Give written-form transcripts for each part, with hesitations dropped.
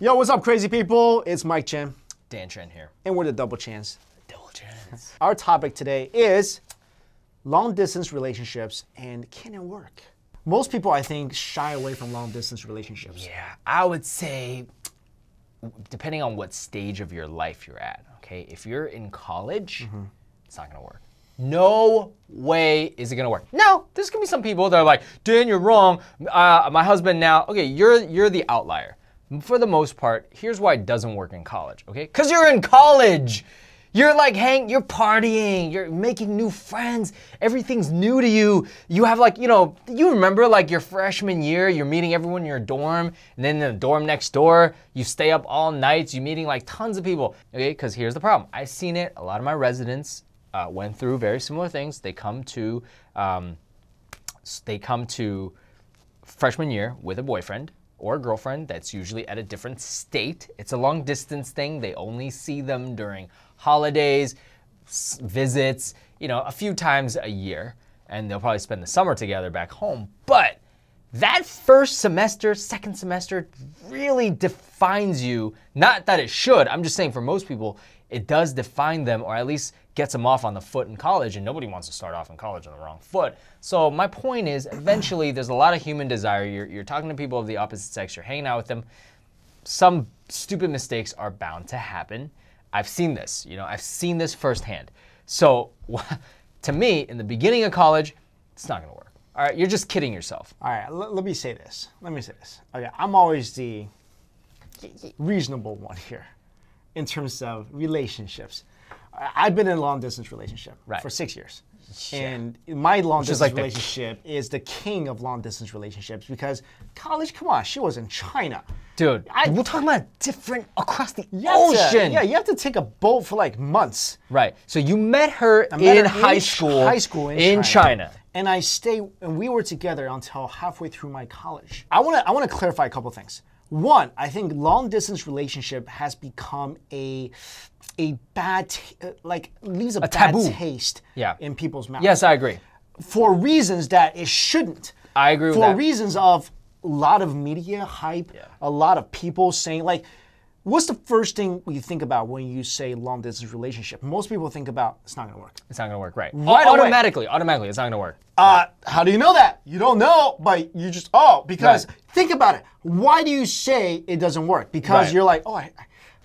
Yo, what's up, crazy people? It's Mike Chen. Dan Chen here. And we're the Double Chans. Double Chans. Our topic today is long-distance relationships and can it work? Most people, I think, shy away from long-distance relationships. Yeah, I would say, depending on what stage of your life you're at, okay? If you're in college, it's not gonna work. No way is it gonna work. Now, there's gonna be some people that are like, Dan, you're wrong. My husband now, okay, you're the outlier. For the most part, here's why it doesn't work in college, okay? Because you're in college. You're like, you're partying, you're making new friends, everything's new to you. You have like, you remember like your freshman year, you're meeting everyone in your dorm, and then in the dorm next door, you stay up all nights, you're meeting like tons of people, okay? Because here's the problem. I've seen it, a lot of my residents went through very similar things. They come to freshman year with a boyfriend or a girlfriend that's usually at a different state. It's a long distance thing. They only see them during holidays, visits, a few times a year, and they'll probably spend the summer together back home. But that first semester, second semester really defines you. Not that it should, I'm just saying for most people, it does define them, or at least gets them off on the foot in college, and nobody wants to start off in college on the wrong foot. So my point is, eventually, there's a lot of human desire. You're talking to people of the opposite sex, you're hanging out with them. Some stupid mistakes are bound to happen. I've seen this, I've seen this firsthand. So to me, in the beginning of college, it's not gonna work. All right, you're just kidding yourself. All right, let me say this. Okay, I'm always the reasonable one here in terms of relationships. I've been in a long-distance relationship for 6 years. Yeah. And my long-distance relationship is the king of long-distance relationships because college, come on, she was in China. Dude, we're talking about different, across the ocean. Yeah, you have to take a boat for like months. Right, so you met her in high school in China. And and we were together until halfway through my college. I wanna clarify a couple things. One, I think long-distance relationship has become a bad, leaves a bad taboo taste in people's mouths. Yes, I agree. For reasons that it shouldn't. I agree with that. For reasons of a lot of media hype, a lot of people saying, what's the first thing you think about when you say long-distance relationship? Most people think about, it's not gonna work. It's not gonna work, right. Automatically, it's not gonna work. How do you know that? You don't know, but you just, because think about it. Why do you say it doesn't work? Because you're like, I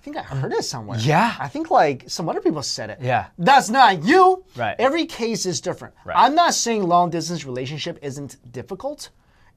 think I heard it somewhere. Yeah. I think like some other people said it. Yeah. That's not you. Right. Every case is different. Right. I'm not saying long distance relationship isn't difficult.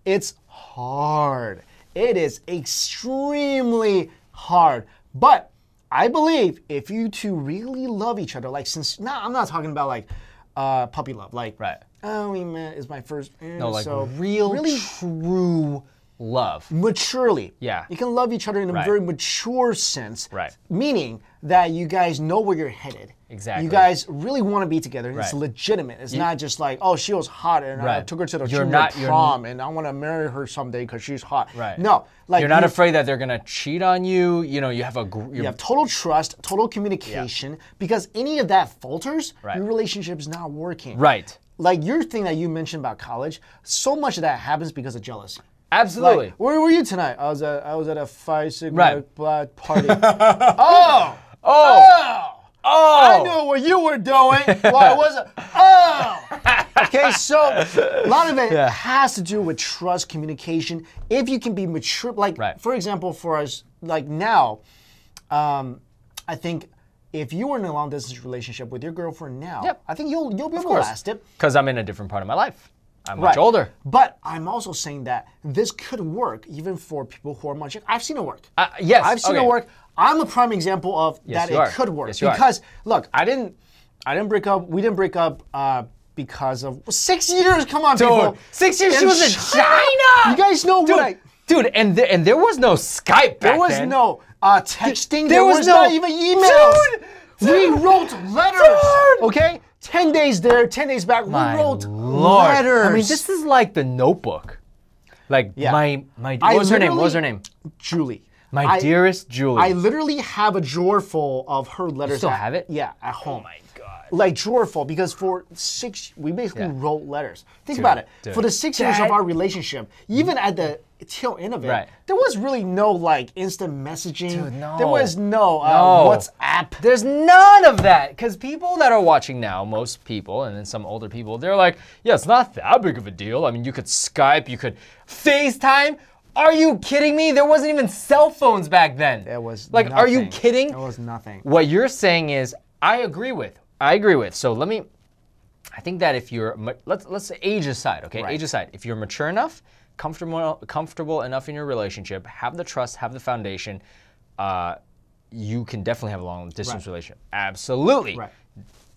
It's hard. It is extremely hard. But I believe if you two really love each other, I'm not talking about like puppy love. We met, is my first. Really true love. Maturely. Yeah. You can love each other in a very mature sense. Right. Meaning that you guys know where you're headed. Exactly. You guys really want to be together. And it's legitimate. It's not just like, she was hot and I took her to the junior prom and I want to marry her someday because she's hot. Right. No. You're not afraid that they're going to cheat on you. You have you have total trust, total communication. Because any of that falters, your relationship is not working. Right. Like your thing that you mentioned about college, so much of that happens because of jealousy. Absolutely. Where were you tonight? I was at a Phi Sigma Black party. I knew what you were doing. Well, I wasn't. Okay, so a lot of it has to do with trust, communication. If you can be mature, for example, for us, now, I think if you were in a long distance relationship with your girlfriend now, I think you'll be able to last it. Because I'm in a different part of my life. I'm much older. But I'm also saying that this could work even for people who are much younger. I've seen it work. Yes. I've seen it work. I'm a prime example of that it could work. Yes, because look, I didn't break up. We didn't break up because of 6 years. Come on, people. 6 years she was in China. You guys know what Dude, and there was no Skype back then. There was no texting. There was not even emails. We wrote letters. Okay? 10 days there, 10 days back. We wrote letters. I mean, this is like The Notebook. What was her name? Julie. My dearest Julie. I literally have a drawer full of her letters. You still have it? Yeah, at home. Oh my God. Like drawer full, because for we basically wrote letters. Think about it. For the 6 years of our relationship, even at the tail end of it, Right. there was really no like instant messaging. Dude, no. There was no, No. WhatsApp. There's none of that, because people that are watching now, most people, and then some older people, they're like, yeah, it's not that big of a deal. I mean, you could Skype, you could FaceTime. Are you kidding me? There wasn't even cell phones back then. There was like, nothing. are you kidding? There was nothing. What you're saying is, I agree with. So I think that if you're, let's say age aside, okay? Right. Age aside. If you're mature enough, comfortable enough in your relationship, have the trust, have the foundation, you can definitely have a long distance relationship. Absolutely. Right.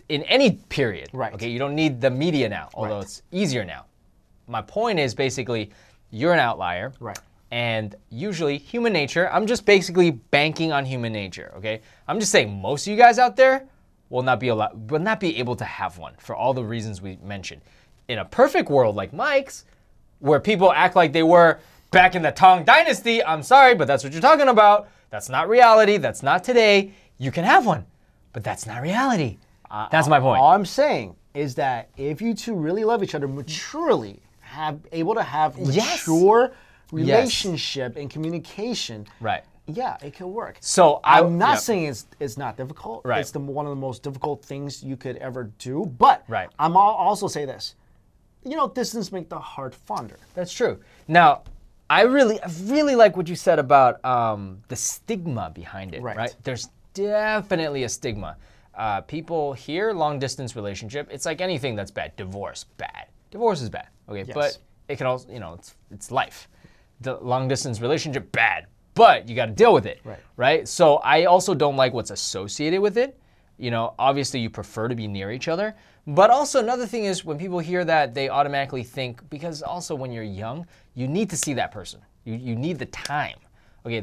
In any period. Right. Okay, you don't need the media now, although it's easier now. My point is basically, you're an outlier. Right. And usually human nature, I'm just basically banking on human nature, okay? I'm just saying most of you guys out there will not be able to have one for all the reasons we mentioned. In a perfect world like Mike's, where people act like they were back in the Tang Dynasty, I'm sorry, but that's what you're talking about. That's not reality. That's not today. You can have one, but that's not reality. That's my point. All I'm saying is that if you two really love each other maturely, able to have mature relationship and communication, right? Yeah, it can work. So I'm not saying it's not difficult. Right. It's one of the most difficult things you could ever do. But right. I'm also say this. Distance make the heart fonder. That's true. Now, I really like what you said about the stigma behind it. Right. There's definitely a stigma. People hear long distance relationship. It's like anything that's bad. Divorce, bad. Divorce is bad. Okay, yes. But it can also, it's life. The long distance relationship, bad. But you got to deal with it, right? So I also don't like what's associated with it. Obviously you prefer to be near each other. But also another thing is when people hear that, they automatically think, because also when you're young, you need to see that person. You need the time. Okay,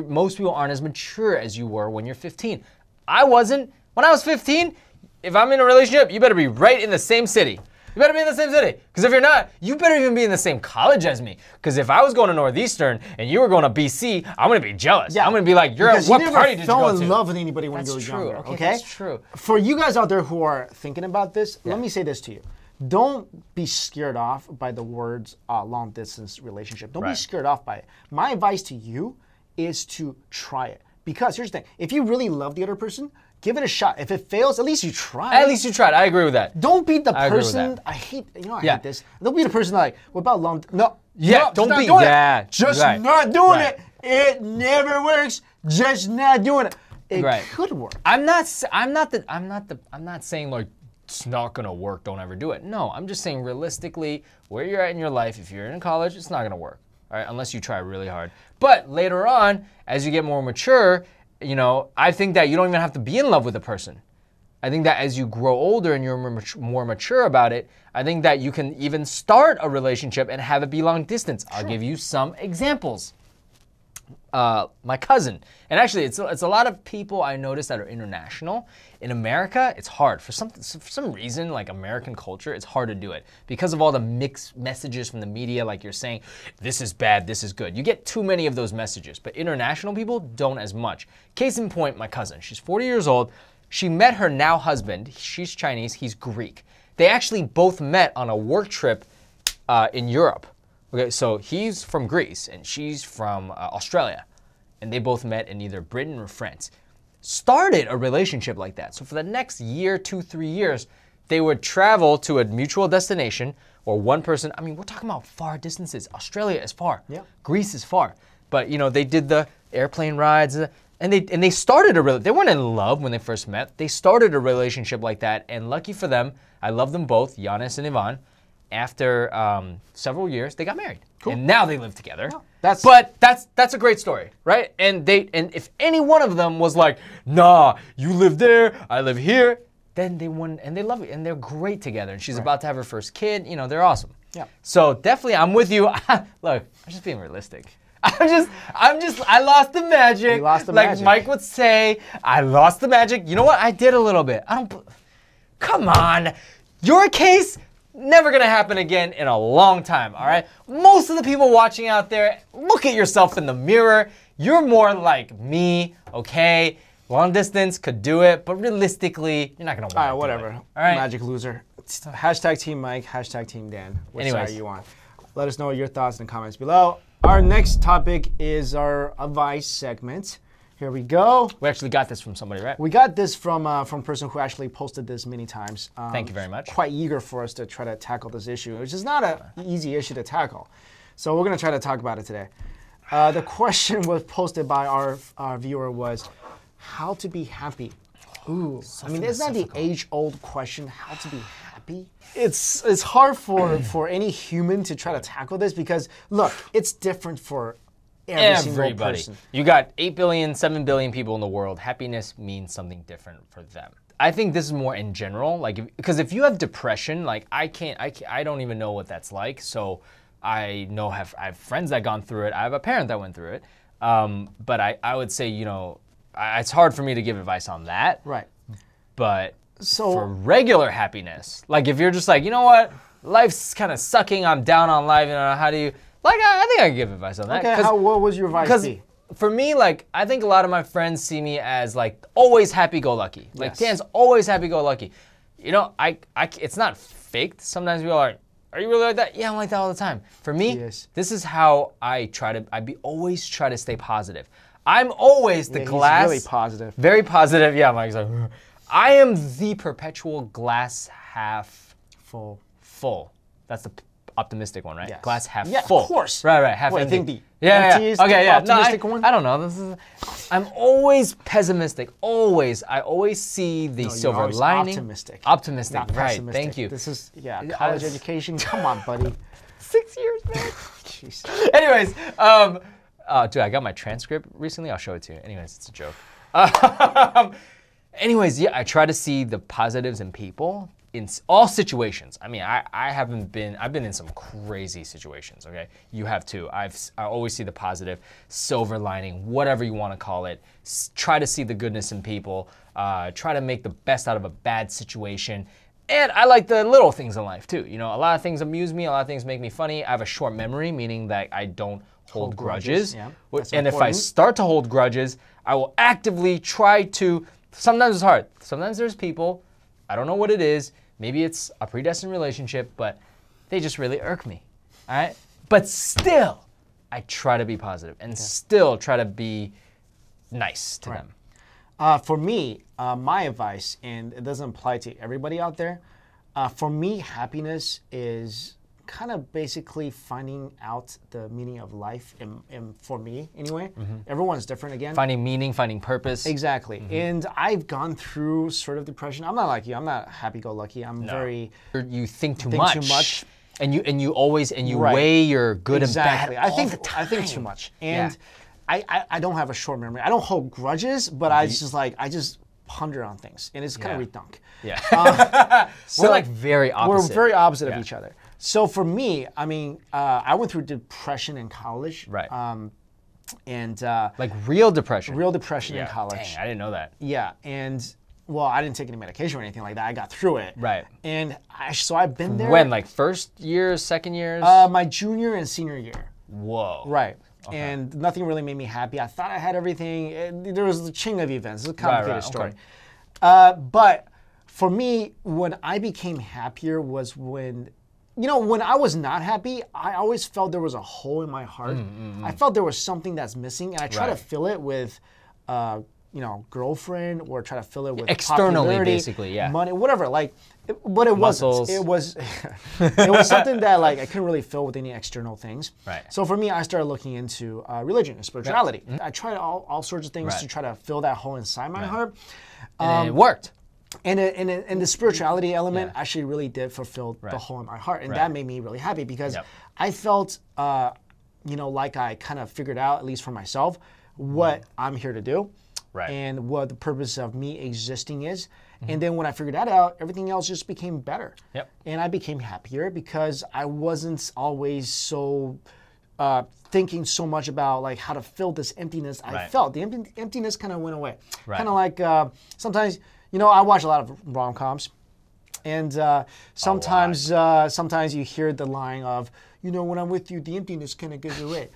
most people aren't as mature as you were when you're 15. I wasn't. When I was 15, if I'm in a relationship, you better be right in the same city. You better be in the same city. Because if you're not, you better even be in the same college as me. Because if I was going to Northeastern and you were going to BC, I'm going to be jealous. Yeah. I'm going to be like, what party did you go to? You never fell in love with anybody when you were younger. Okay, that's true. For you guys out there who are thinking about this, let me say this to you. Don't be scared off by the words long distance relationship. Don't be scared off by it. My advice to you is to try it. Because here's the thing. If you really love the other person, give it a shot. If it fails, at least you tried. At least you tried. I agree with that. Don't be the person. I hate this. Don't be the person like, what about long? No. Yeah. No, don't be that. Just not doing it. It never works. Just not doing it. It could work. I'm not saying like it's not gonna work. Don't ever do it. No, I'm just saying realistically, where you're at in your life, if you're in college, it's not gonna work. All right, unless you try really hard. But later on, as you get more mature, I think that you don't even have to be in love with a person. I think that as you grow older and you're more mature about it, I think that you can even start a relationship and have it be long distance. I'll give you some examples. My cousin, and actually it's a lot of people I notice that are international. In America, it's hard. For some reason, like American culture, it's hard to do it because of all the mixed messages from the media, like you're saying, this is bad, this is good. You get too many of those messages, but international people don't as much. Case in point, my cousin, she's 40 years old. She met her now husband. She's Chinese, he's Greek. They actually both met on a work trip in Europe. Okay, so he's from Greece and she's from Australia, and they both met in either Britain or France. Started a relationship like that. So for the next year, 2-3 years, they would travel to a mutual destination, or one person. I mean, we're talking about far distances. Australia is far. Yeah. Greece is far. But they did the airplane rides, and they started they weren't in love when they first met. They started a relationship like that, and lucky for them, I love them both, Giannis and Ivan. After several years, they got married, and now they live together. Yeah, that's a great story, right? And if any one of them was like, nah, you live there, I live here, then they won, and they love it, and they're great together. And she's about to have her first kid. They're awesome. Yeah. So definitely, I'm with you. Look, I'm just being realistic. I lost the magic. You lost the magic. Like Mike would say, I lost the magic. You know what? I did a little bit. Come on. Your case. Never gonna happen again in a long time, all right? Most of the people watching out there, look at yourself in the mirror. You're more like me, okay? Long distance could do it, but realistically, you're not gonna want to. All right, whatever. All right? Magic loser. Hashtag Team Mike, hashtag Team Dan. Which side are you on? Let us know your thoughts in the comments below. Our next topic is our advice segment. Here we go. We actually got this from somebody, right? We got this from a person who actually posted this many times. Thank you very much. Quite eager for us to try to tackle this issue, which is not an easy issue to tackle. So we're going to try to talk about it today. The question was posted by our viewer was, how to be happy? Ooh, I mean, isn't that the age-old question, how to be happy? It's hard for any human to try to tackle this because, look, it's different for every person. You got 8 billion, 7 billion people in the world. Happiness means something different for them. I think this is more in general, like, because if you have depression, like, I don't even know what that's like. So I have friends that gone through it. I have a parent that went through it. But I would say, you know, it's hard for me to give advice on that. Right. But for regular happiness, like if you're just like, you know what, life's kind of sucking, I'm down on life, you know, how do you, like, I think I can give advice on that. Okay, what was your advice be? For me, like, I think a lot of my friends see me as, like, always happy-go-lucky. Like, Dan's always happy-go-lucky. You know, it's not faked. Sometimes people are like, are you really like that? Yeah, I'm like that all the time. For me, this is how I always try to stay positive. I'm always the glass. He's really positive. Very positive. Yeah, Mike's like, I am the perpetual glass half full. That's the optimistic one, right? Yes. Glass half full. Yeah, of course. Right, half empty. I think the empty is the optimistic one? I don't know. I'm always pessimistic. Always. I always see the silver lining. Optimistic. Optimistic. Not right. pessimistic. Thank you. This is college education. Come on, buddy. 6 years, man. Jeez. Anyways, dude, I got my transcript recently. I'll show it to you. Anyways, it's a joke. Anyways, yeah, I try to see the positives in people in all situations. I mean, I've been in some crazy situations, okay? You have too. I always see the positive, silver lining, whatever you want to call it. Try to see the goodness in people. Try to make the best out of a bad situation. And I like the little things in life too. You know, a lot of things amuse me. A lot of things make me funny. I have a short memory, meaning that I don't hold grudges. Yeah, and if I start to hold grudges, I will actively try to, sometimes it's hard. Sometimes there's people, I don't know what it is, maybe it's a predestined relationship, but they just really irk me, all right? But still, I try to be positive and still try to be nice to them. For me, my advice, and it doesn't apply to everybody out there, for me, happiness is kind of basically finding out the meaning of life, and for me anyway. Everyone's different again. Finding meaning, finding purpose. Exactly. And I've gone through sort of depression. I'm not like you. I'm not happy-go-lucky. I'm very... You think too much. And you always weigh your good and bad I think too much. And I don't have a short memory. I don't hold grudges, but I just ponder on things, and it's kind of redunk. Yeah. We're like very opposite. We're very opposite of each other. So for me, I mean, I went through depression in college. Right. And like real depression. Real depression in college. Dang, I didn't know that. Yeah, and well, I didn't take any medication or anything like that. I got through it. Right. And so I've been there. When, like first years, second years? My junior and senior year. Whoa. Right. Okay. And nothing really made me happy. I thought I had everything. There was a chain of events. It's a complicated story. Okay. But for me, when I became happier was when, you know, when I was not happy, I always felt there was a hole in my heart. I felt there was something that's missing, and I try to fill it with, you know, girlfriend, or try to fill it with externally, basically, money, whatever. Like, but it wasn't. It was, it was something that like I couldn't really fill with any external things. Right. So for me, I started looking into religion and spirituality. I tried all sorts of things to try to fill that hole inside my heart. And it worked. And the spirituality element actually really did fulfill the hole in my heart, and that made me really happy because I felt, you know, like I kind of figured out, at least for myself, what I'm here to do. Right. And what the purpose of me existing is. And then when I figured that out, everything else just became better. Yep. And I became happier because I wasn't always so thinking so much about like how to fill this emptiness I felt. The emptiness kind of went away. Kind of like sometimes, you know, I watch a lot of rom-coms. And sometimes you hear the line of, you know, when I'm with you, the emptiness kind of goes away.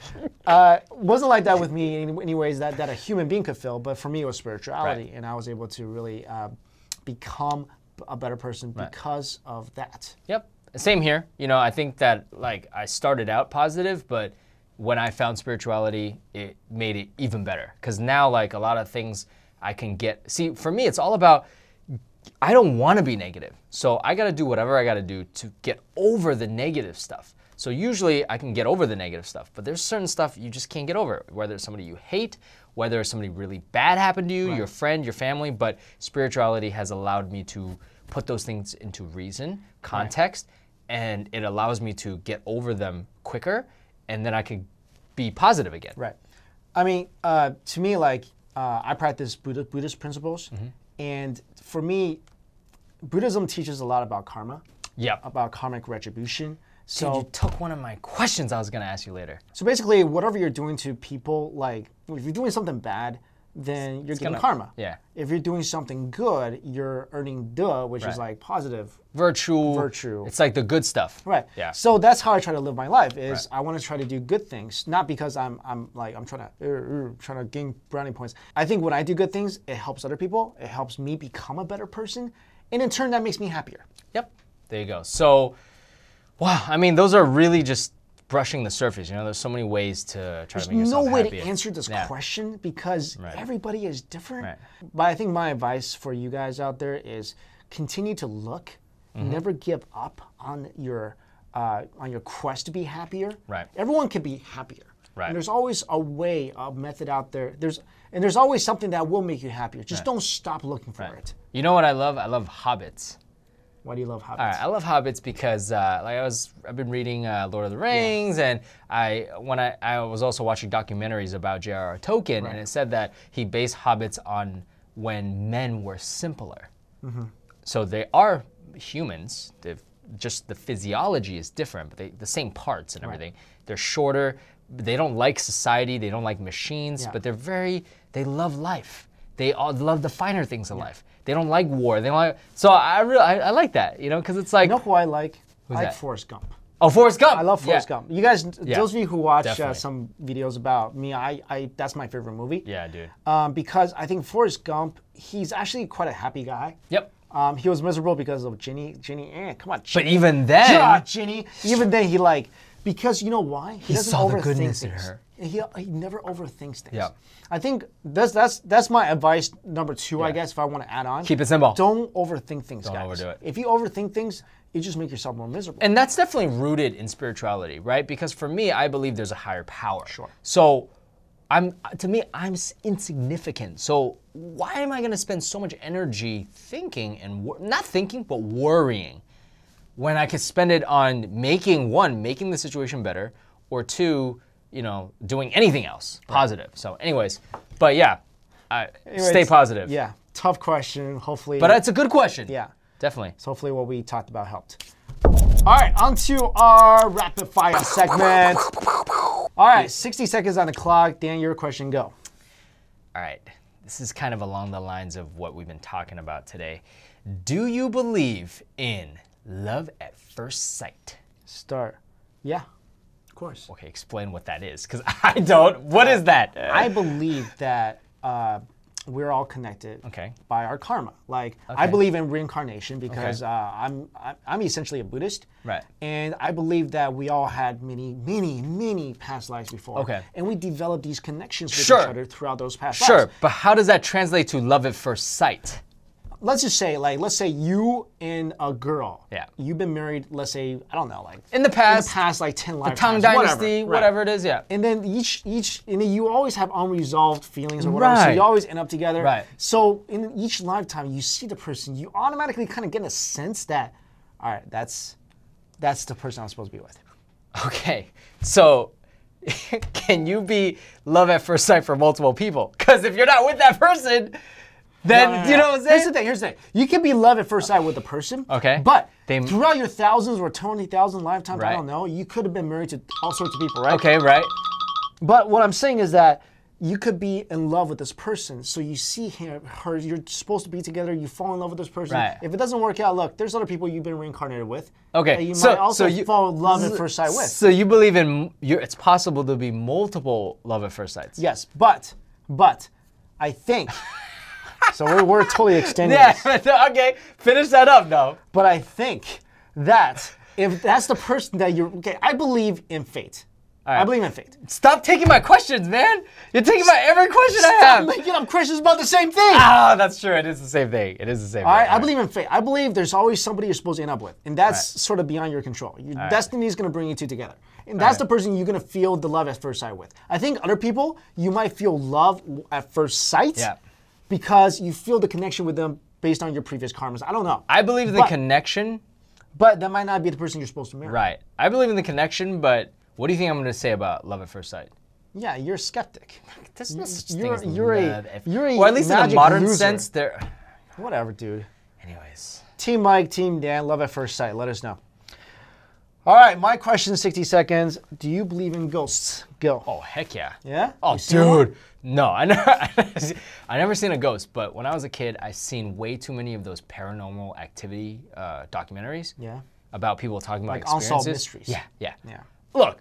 Wasn't like that with me in any ways that a human being could feel, but for me it was spirituality, and I was able to really become a better person because of that. Yep. Same here. You know, I think that like I started out positive, but when I found spirituality, it made it even better. Because now like a lot of things I can get. See, for me, it's all about, I don't want to be negative. So I got to do whatever I got to do to get over the negative stuff. So usually I can get over the negative stuff, but there's certain stuff you just can't get over, whether it's somebody you hate, whether somebody really bad happened to you, your friend, your family, but spirituality has allowed me to put those things into reason, context, and it allows me to get over them quicker, and then I can be positive again. Right. I mean, to me, like, I practice Buddhist principles, and for me, Buddhism teaches a lot about karma, about karmic retribution. So dude, you took one of my questions I was going to ask you later. So basically, whatever you're doing to people, like if you're doing something bad, then you're getting karma. Yeah. If you're doing something good, you're earning duh, which is like positive. Virtue. It's like the good stuff. Right. Yeah. So that's how I try to live my life. Is I want to try to do good things, not because I'm trying to gain brownie points. I think when I do good things, it helps other people. It helps me become a better person, and in turn, that makes me happier. Yep. There you go. So. Wow, I mean, those are really just brushing the surface. You know, there's so many ways to try to make yourself happy. There's no way to answer this question because everybody is different. Right. But I think my advice for you guys out there is continue to look, never give up on your quest to be happier. Right. Everyone can be happier. Right. And there's always a way, a method out there. There's always something that will make you happier. Just don't stop looking for it. You know what I love? I love hobbits. Why do you love hobbits? All right, I love hobbits because I've been reading Lord of the Rings, and I was also watching documentaries about J.R.R. Tolkien, and it said that he based hobbits on when men were simpler. So they are humans. Just the physiology is different, but the same parts and everything. They're shorter. They don't like society. They don't like machines, but they love life. They all love the finer things in life. They don't like war. They don't like, so I like that, you know, because it's like. You know who I like? I like Forrest Gump. Oh, Forrest Gump. I love Forrest Gump. You guys, those of you who watch some videos about me, that's my favorite movie. Yeah, dude. Because I think Forrest Gump, he's actually quite a happy guy. Yep. He was miserable because of Ginny. Come on, Ginny. But even then. Yeah, Ginny. Even then, because you know why? He doesn't saw the goodness in her. He never overthinks things. Yeah. I think that's my advice number 2, I guess, if I want to add on. Keep it simple. Don't overthink things, guys. Don't overdo it. If you overthink things, you just make yourself more miserable. And that's definitely rooted in spirituality, right? Because for me, I believe there's a higher power. Sure. So to me, I'm insignificant. So why am I going to spend so much energy thinking and not thinking, but worrying, when I could spend it on making the situation better, or 2, you know, doing anything else positive. So anyways, but yeah, stay positive. Yeah, tough question, hopefully. But it's a good question. Yeah. Definitely. So hopefully what we talked about helped. All right, on to our rapid fire segment. All right, 60 seconds on the clock. Dan, your question, go. All right, this is kind of along the lines of what we've been talking about today. Do you believe in love at first sight? Start. Yeah. Of course. Okay, explain what that is, because I don't. What is that? I believe that we're all connected by our karma. Like, I believe in reincarnation because I'm essentially a Buddhist. Right. And I believe that we all had many past lives before. Okay. And we developed these connections with each other throughout those past lives. Sure, but how does that translate to love at first sight? Let's just say, let's say you and a girl. Yeah. You've been married, let's say, I don't know, in the past, 10 lifetimes. Tang Dynasty, whatever it is, yeah. And then and then you always have unresolved feelings or whatever, so you always end up together. Right. So in each lifetime, you see the person, you automatically kind of get a sense that, all right, that's the person I'm supposed to be with. Okay, so can you be love at first sight for multiple people? Because if you're not with that person, then, you know what I'm saying? Here's the thing. You can be love at first sight with a person. Okay. But throughout your thousands or 20,000 lifetimes, right. I don't know, you could have been married to all sorts of people, right? Okay, right. But what I'm saying is that you could be in love with this person. So you see her, you're supposed to be together, you fall in love with this person. Right. If it doesn't work out, look, there's other people you've been reincarnated with. Okay. That you might also fall in love at first sight with. So you believe it's possible to be multiple love at first sights? Yes, but I think... So we're totally extending this. Okay, finish that up, though. But I think that if that's the person that you're, okay, I believe in fate. Right. I believe in fate. Stop taking my questions, man. You're taking my every question I have. Stop making up questions about the same thing. Ah, that's true. It is the same thing. It is the same thing. All right, I believe in fate. I believe there's always somebody you're supposed to end up with. And that's sort of beyond your control. Your destiny is going to bring you two together. And that's the person you're going to feel the love at first sight with. I think other people, you might feel love at first sight because you feel the connection with them based on your previous karmas. I don't know. I believe in the connection. But that might not be the person you're supposed to marry. Right. I believe in the connection, but what do you think I'm going to say about love at first sight? Yeah, you're a skeptic. There's no such You're a or at least in a modern loser. sense, there. Whatever, dude. Anyways. Team Mike, Team Dan, love at first sight. Let us know. All right, my question, 60 seconds. Do you believe in ghosts? Go. Oh, heck yeah. Yeah? Oh, dude. No, I never seen a ghost, but when I was a kid, I seen way too many of those paranormal activity documentaries. Yeah. About people talking about like experiences. Unsolved Mysteries. Yeah. Look,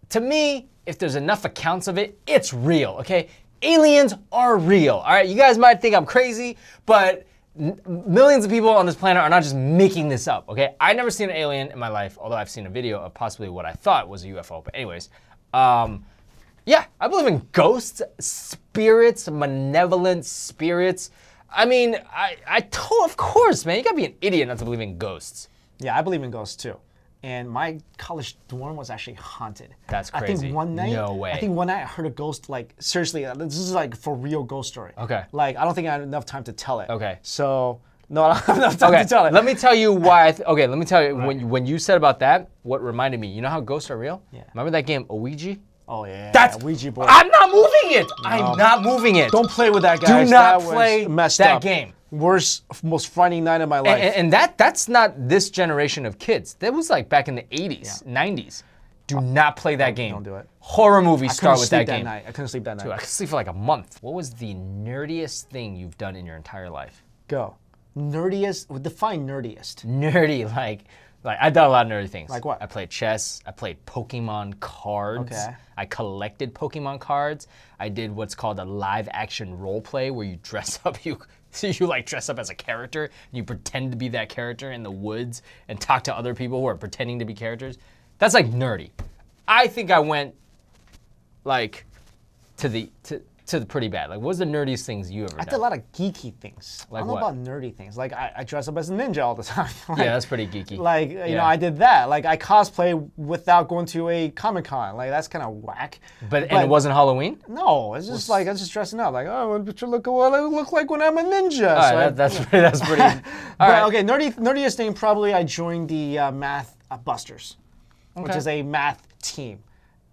to me, if there's enough accounts of it, it's real, okay? Aliens are real, all right? You guys might think I'm crazy, but millions of people on this planet are not just making this up, okay? I've never seen an alien in my life, although I've seen a video of possibly what I thought was a UFO. But anyways, yeah, I believe in ghosts, spirits, malevolent spirits. I mean, of course, man. You gotta be an idiot not to believe in ghosts. Yeah, I believe in ghosts too. And my college dorm was actually haunted. That's crazy. I think one night, no way. I think one night I heard a ghost, like, seriously, this is like for real ghost story. Okay. Like, I don't think I had enough time to tell it. Okay. So, no, I don't have enough time to tell it. Let me tell you why, let me tell you, when you said about that, what reminded me, you know how ghosts are real? Yeah. Remember that game, Ouija? Oh, yeah. That's Ouija board. I'm not moving it. No. I'm not moving it. Don't play with that, guys. Do not play that game. Worst, most frightening night of my life. And that's not this generation of kids. That was like back in the 80s, 90s. Do not play that game. Don't do it. Horror movies start with that game. I couldn't sleep that night. Dude, I could sleep for like a month. What was the nerdiest thing you've done in your entire life? Go. Nerdiest? Define nerdiest. Nerdy, like I've done a lot of nerdy things. Like what? I played chess. I played Pokemon cards. Okay. I collected Pokemon cards. I did what's called a live action role play where you dress up. You like dress up as a character and you pretend to be that character in the woods and talk to other people who are pretending to be characters. That's like nerdy. I think I went like to the pretty bad. Like, what's the nerdiest things you ever done? I did a lot of geeky things. Like I don't know about nerdy things. Like, I dress up as a ninja all the time. Like, yeah, that's pretty geeky. Like, you know, I did that. Like, I cosplay without going to a Comic-Con. Like, that's kind of whack. But it wasn't Halloween? No, it's just like, I was just dressing up. Like, oh, look what I look like when I'm a ninja. All right, that's pretty. All right. Okay, nerdiest thing, probably I joined the Math Busters, which is a math team.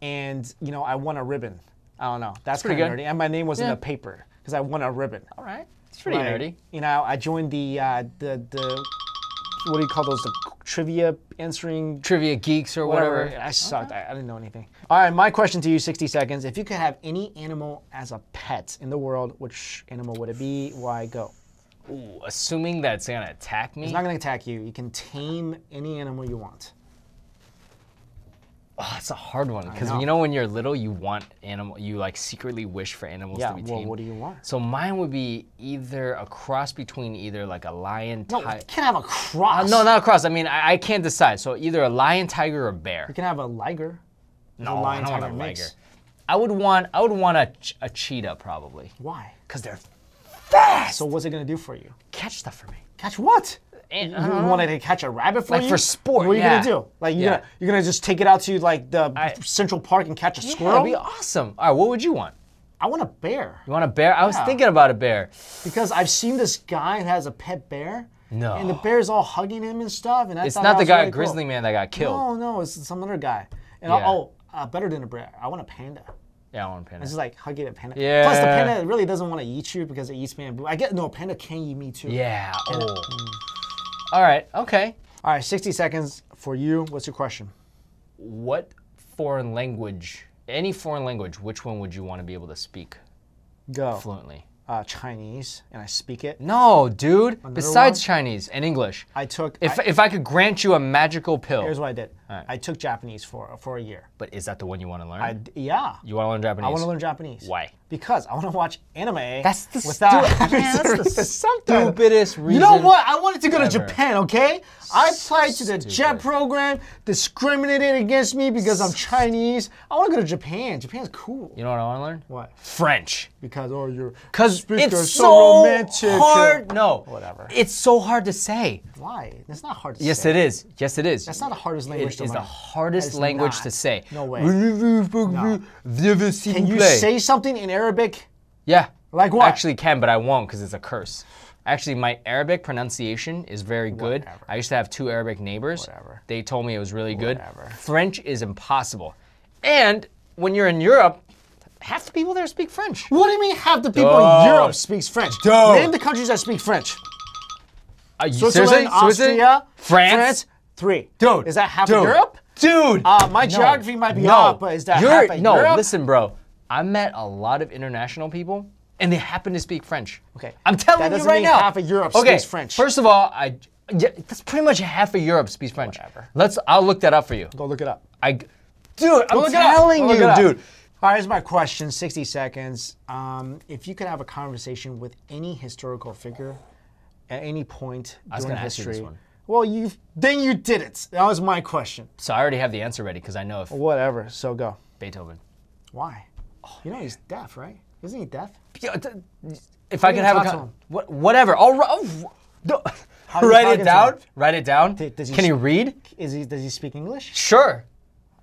And, you know, I won a ribbon. I don't know. That's pretty nerdy. And my name was in the paper because I won a ribbon. All right. It's pretty nerdy. You know, I joined the what do you call those? The trivia answering. Trivia geeks or whatever. I sucked. I didn't know anything. All right, my question to you, 60 seconds. If you could have any animal as a pet in the world, which animal would it be? Why? Go. Ooh, assuming that it's going to attack me? It's not going to attack you. You can tame any animal you want. Oh, that's a hard one because you know when you're little, you want you like secretly wish for animals to be tamed. Well, what do you want? So mine would be either a cross between either like a lion, No, you can't have a cross. no, not a cross. I mean, I can't decide. So either a lion, tiger, or a bear. You can have a liger. No, I don't want a liger. I would want a cheetah probably. Why? Because they're fast. So what's it gonna do for you? Catch stuff for me. Catch what? And, you wanted to catch a rabbit for you? Like for sport, What are you gonna do? Like you're gonna just take it out to like the Central Park and catch a squirrel? That'd be awesome. All right, what would you want? I want a bear. You want a bear? I was thinking about a bear. Because I've seen this guy who has a pet bear. No. And the bear's all hugging him and stuff. And it's not the guy, grizzly man that got killed. No, it's some other guy. And better than a bear. I want a panda. Yeah, I want a panda. It's just like hugging a panda. Yeah. Plus, the panda really doesn't want to eat you because it eats bamboo. A panda can eat me too. Yeah. All right. Okay. All right. 60 seconds for you. What's your question? What foreign language, any foreign language, which one would you want to be able to speak? Go. Fluently. Chinese, and I speak it. No, dude. Besides Chinese and English. If I could grant you a magical pill. Here's what I did. Right. I took Japanese for a year. But is that the one you want to learn? Yeah. You want to learn Japanese? I want to learn Japanese. Why? Because I want to watch anime. That's the stupidest reason. You know what? I wanted to go to Japan, okay? I applied to the JET program, discriminated against me because I'm Chinese. I want to go to Japan. Japan's cool. You know what I want to learn? What? French. Because, you're it's so romantic. Hard. No. Whatever. It's so hard to say. Why? It's not hard to say. Yes, it is. Yes, it is. That's not the hardest language to learn. It is the hardest language to say. No way. No. Can you say something in Arabic? Yeah. Like what? I actually can, but I won't because it's a curse. Actually, my Arabic pronunciation is very good. Whatever. I used to have 2 Arabic neighbors. Whatever. They told me it was really good. Whatever. French is impossible. And when you're in Europe, half the people there speak French. What do you mean half the people in Europe speaks French? Name the countries that speak French. Switzerland, Austria, France. 3. Dude. Is that half of Europe? Dude. My geography might be off, but is that half of Europe? No, listen, bro. I met a lot of international people, and they happen to speak French. Okay. I'm telling you right now. Half of Europe speaks French. First of all, that's pretty much half of Europe speaks French. Whatever. I'll look that up for you. Go look it up. Dude, I'm telling you, dude. All right, here's my question, 60 seconds. If you could have a conversation with any historical figure at any point during history. Ask you this one. Well, then you did it. That was my question. So I already have the answer ready because I know if Whatever, so go. Beethoven. Why? You know he's deaf, right? Isn't he deaf? If I could have a whatever. Write it down. Write it down. Can he read? Does he speak English? Sure.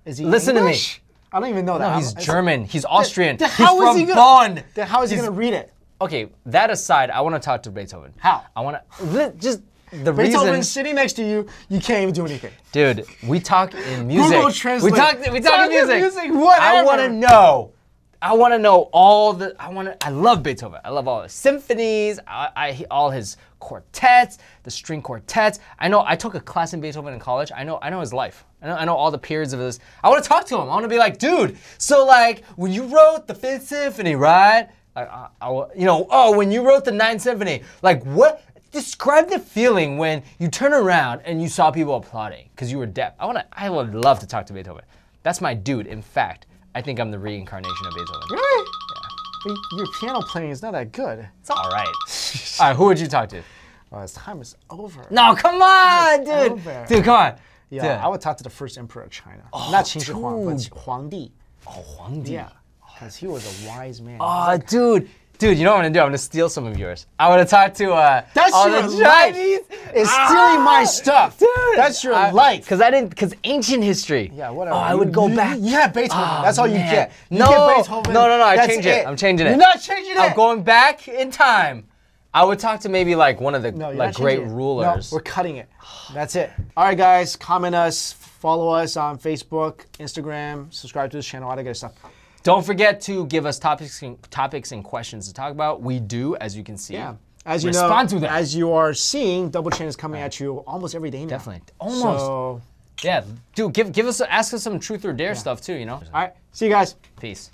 Is he Listen English? to me. I don't even know that. No, he's German. He's Austrian. Then He's how is from he gonna, Bonn. Then how is he going to read it? Okay, that aside, I want to talk to Beethoven. How? I want to just the Beethoven's reason. sitting next to you. You can't even do anything. Dude, we talk in music. Google Translate. We talk in music. Whatever. I want to know. I want to know all the. I love Beethoven. I love all his symphonies. All his quartets, the string quartets. I know. I took a class in Beethoven in college. I know his life. I know all the periods of his. I want to talk to him. I want to be like, dude. So like, when you wrote the 5th Symphony, right? When you wrote the 9th Symphony, like what? Describe the feeling when you turn around and you saw people applauding because you were deaf. I would love to talk to Beethoven. That's my dude. In fact, I think I'm the reincarnation of Beethoven. Really? Yeah. Your piano playing is not that good. It's all right. All right, who would you talk to? Oh, his time is over. No, come on, dude. Dude, come on. Yeah, dude. I would talk to the first emperor of China. Not Qin Shi Huang, but Huangdi. Oh, Huangdi. Yeah, because he was a wise man. Oh, dude. Dude, you know what I'm gonna do? I'm gonna steal some of yours. I wanna talk to That's all your the Chinese. It's stealing my stuff. Dude. That's your life. Because ancient history. Yeah, whatever. Oh, I would go back. You have Beethoven. That's all you get. You No, get Beethoven. no, I That's change it. I'm changing it. You're not changing it. I'm going back in time. I would talk to maybe like one of the great No, rulers. we're cutting it. That's it. All right, guys, comment us, follow us on Facebook, Instagram, subscribe to this channel, all that good stuff. Don't forget to give us topics and questions to talk about. We do, as you can see. Yeah. As you respond know, to them. as you are seeing, Double Chin is coming at you almost every day now. Definitely. Almost. So, yeah. Dude, ask us some truth or dare stuff too, you know? all right. See you guys. Peace.